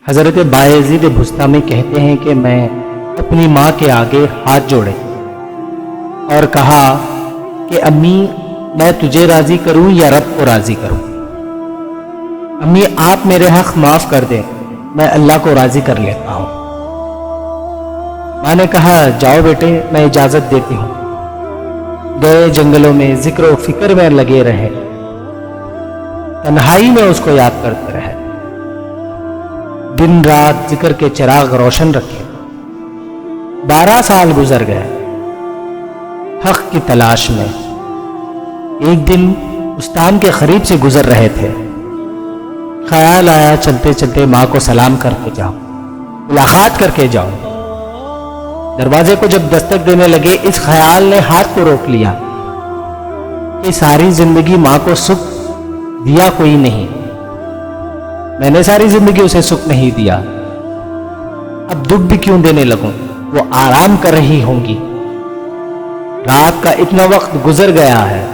حضرت بایزید بستامی کہتے ہیں کہ میں اپنی ماں کے آگے ہاتھ جوڑے اور کہا کہ امی میں تجھے راضی کروں یا رب کو راضی کروں؟ امی آپ میرے حق معاف کر دیں، میں اللہ کو راضی کر لیتا ہوں۔ ماں نے کہا جاؤ بیٹے میں اجازت دیتی ہوں۔ گئے جنگلوں میں ذکر و فکر میں لگے رہے، تنہائی میں اس کو یاد کرتے رہے، دن رات ذکر کے چراغ روشن رکھے۔ 12 سال گزر گئے حق کی تلاش میں۔ ایک دن بستان کے قریب سے گزر رہے تھے، خیال آیا چلتے چلتے ماں کو سلام کر کے جاؤ، ملاقات کر کے جاؤ۔ دروازے کو جب دستک دینے لگے اس خیال نے ہاتھ کو روک لیا کہ ساری زندگی ماں کو سکھ دیا کوئی نہیں، میں نے ساری زندگی اسے سکھ نہیں دیا، اب دکھ بھی کیوں دینے لگوں؟ وہ آرام کر رہی ہوں گی، رات کا اتنا وقت گزر گیا ہے،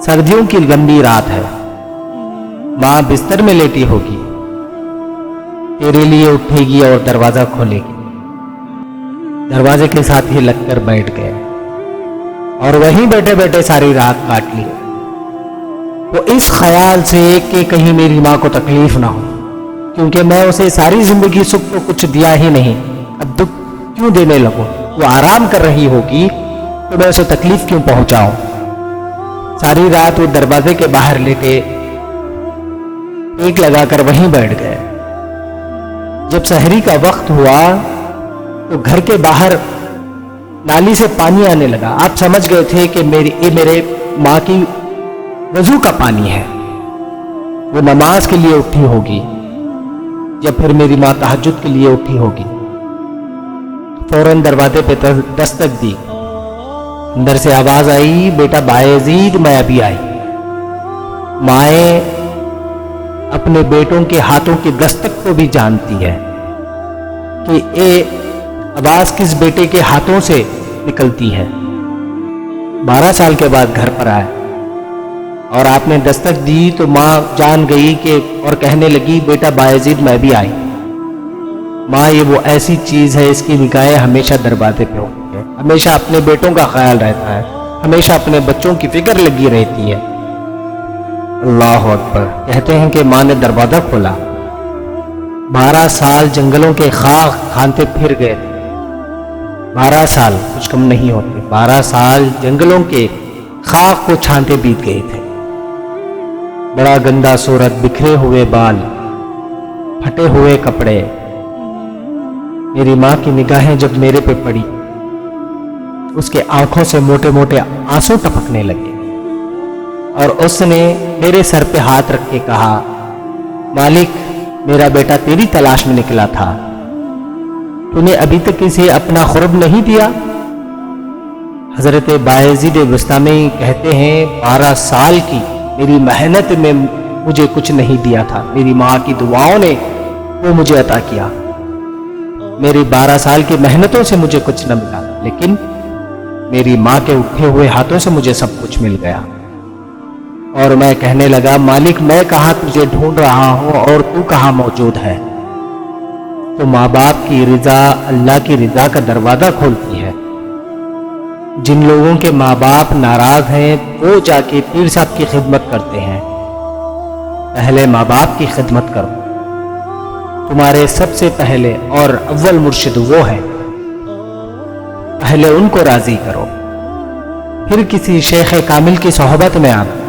سردیوں کی لمبی رات ہے، ماں بستر میں لیٹی ہوگی، تیرے لیے اٹھے گی اور دروازہ کھولے گی۔ دروازے کے ساتھ ہی لگ کر بیٹھ گئے اور وہیں بیٹھے بیٹھے ساری رات کاٹ لی۔ وہ اس خیال سے کہ کہیں میری ماں کو تکلیف نہ ہو، کیونکہ میں اسے ساری زندگی سکھ تو کچھ دیا ہی نہیں، اب دکھ کیوں دینے لگوں؟ وہ آرام کر رہی ہوگی تو میں اسے تکلیف کیوں پہنچاؤں؟ ساری رات وہ دروازے کے باہر لیٹے ایک لگا کر وہیں بیٹھ گئے۔ جب سحری کا وقت ہوا تو گھر کے باہر نالی سے پانی آنے لگا۔ آپ سمجھ گئے تھے کہ میرے ماں کی وضو کا پانی ہے، وہ نماز کے لیے اٹھی ہوگی یا پھر میری ماں تہجد کے لیے اٹھی ہوگی۔ فوراً دروازے پہ دستک دی، اندر سے آواز آئی بیٹا بایزید میں ابھی آئی۔ مائیں اپنے بیٹوں کے ہاتھوں کی دستک کو بھی جانتی ہے کہ آواز کس بیٹے کے ہاتھوں سے نکلتی ہے۔ 12 سال کے بعد گھر پر آئے اور آپ نے دستک دی تو ماں جان گئی کہ اور کہنے لگی بیٹا بایزید میں بھی آئی۔ ماں یہ وہ ایسی چیز ہے اس کی نگاہیں ہمیشہ دروازے پہ ہوتی ہے، ہمیشہ اپنے بیٹوں کا خیال رہتا ہے، ہمیشہ اپنے بچوں کی فکر لگی رہتی ہے۔ اللہ اکبر۔ کہتے ہیں کہ ماں نے دروازہ کھولا، 12 سال جنگلوں کے خاک کھانتے پھر گئے تھے۔ 12 سال کچھ کم نہیں ہوتے، 12 سال جنگلوں کے خاک کو چھانتے بیت گئے تھے۔ بڑا گندا صورت، بکھرے ہوئے بال، پھٹے ہوئے کپڑے۔ میری ماں کی نگاہیں جب میرے پہ پڑی، اس کے آنکھوں سے موٹے موٹے آنسو ٹپکنے لگے اور اس نے میرے سر پہ ہاتھ رکھ کے کہا مالک میرا بیٹا تیری تلاش میں نکلا تھا، تو نے ابھی تک اسے اپنا قرب نہیں دیا؟ حضرت بایزید بستامی کہتے ہیں 12 سال کی میری محنت میں مجھے کچھ نہیں دیا تھا، میری ماں کی دعاؤں نے وہ مجھے عطا کیا۔ میری 12 سال کی محنتوں سے مجھے کچھ نہ ملا، لیکن میری ماں کے اٹھے ہوئے ہاتھوں سے مجھے سب کچھ مل گیا۔ اور میں کہنے لگا مالک میں کہاں تجھے ڈھونڈ رہا ہوں اور تو کہاں موجود ہے؟ تو ماں باپ کی رضا اللہ کی رضا کا دروازہ کھولتی ہے۔ جن لوگوں کے ماں باپ ناراض ہیں وہ جا کے پیر صاحب کی خدمت کرتے ہیں۔ پہلے ماں باپ کی خدمت کرو، تمہارے سب سے پہلے اور اول مرشد وہ ہے، پہلے ان کو راضی کرو، پھر کسی شیخ کامل کی صحبت میں آنا،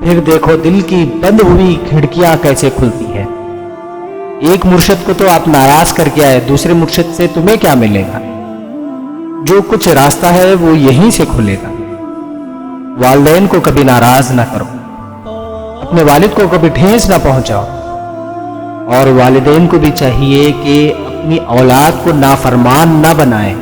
پھر دیکھو دل کی بند ہوئی کھڑکیاں کیسے کھلتی ہے۔ ایک مرشد کو تو آپ ناراض کر کے آئے، دوسرے مرشد سے تمہیں کیا ملے گا؟ جو کچھ راستہ ہے وہ یہیں سے کھلے گا۔ والدین کو کبھی ناراض نہ کرو، اپنے والد کو کبھی ٹھیس نہ پہنچاؤ، اور والدین کو بھی چاہیے کہ اپنی اولاد کو نافرمان نہ بنائیں۔